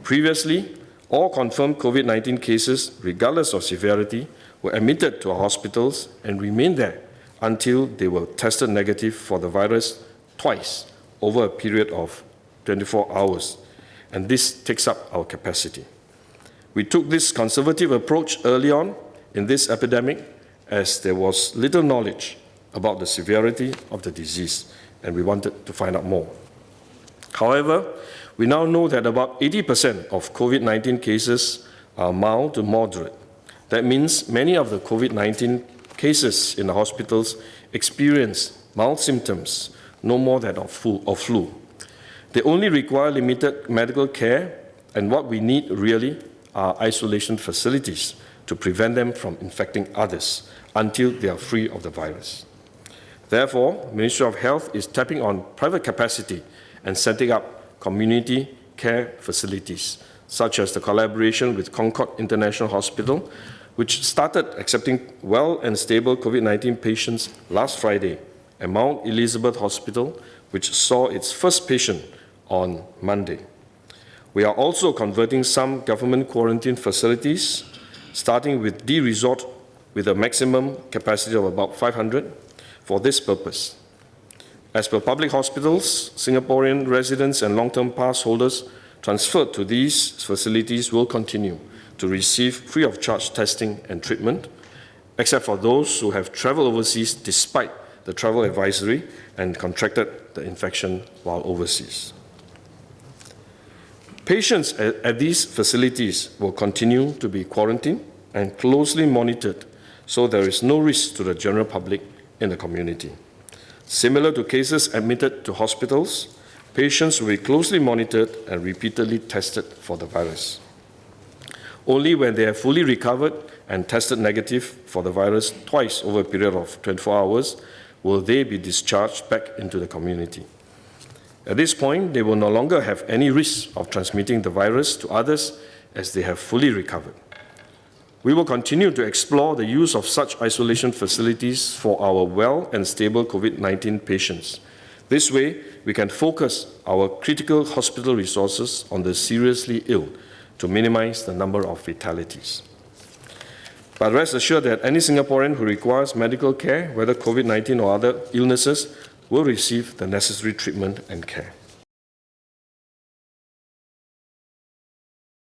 Previously, all confirmed COVID-19 cases, regardless of severity, were admitted to our hospitals and remained there until they were tested negative for the virus twice over a period of 24 hours, and this takes up our capacity. We took this conservative approach early on in this epidemic as there was little knowledge about the severity of the disease, and we wanted to find out more. However, we now know that about 80% of COVID-19 cases are mild to moderate. That means many of the COVID-19 cases in the hospitals experience mild symptoms, no more than of flu. They only require limited medical care, and what we need really are isolation facilities to prevent them from infecting others until they are free of the virus. Therefore, the Ministry of Health is tapping on private capacity and setting up community care facilities, such as the collaboration with Concord International Hospital, which started accepting well and stable COVID-19 patients last Friday, and Mount Elizabeth Hospital, which saw its first patient on Monday. We are also converting some government quarantine facilities, starting with D Resort with a maximum capacity of about 500 for this purpose. As per public hospitals, Singaporean residents and long-term pass holders transferred to these facilities will continue to receive free of charge testing and treatment, except for those who have traveled overseas despite the travel advisory and contracted the infection while overseas. Patients at these facilities will continue to be quarantined and closely monitored so there is no risk to the general public in the community. Similar to cases admitted to hospitals, patients will be closely monitored and repeatedly tested for the virus. Only when they have fully recovered and tested negative for the virus twice over a period of 24 hours will they be discharged back into the community. At this point, they will no longer have any risk of transmitting the virus to others as they have fully recovered. We will continue to explore the use of such isolation facilities for our well and stable COVID-19 patients. This way, we can focus our critical hospital resources on the seriously ill to minimize the number of fatalities. But rest assured that any Singaporean who requires medical care, whether COVID-19 or other illnesses, will receive the necessary treatment and care.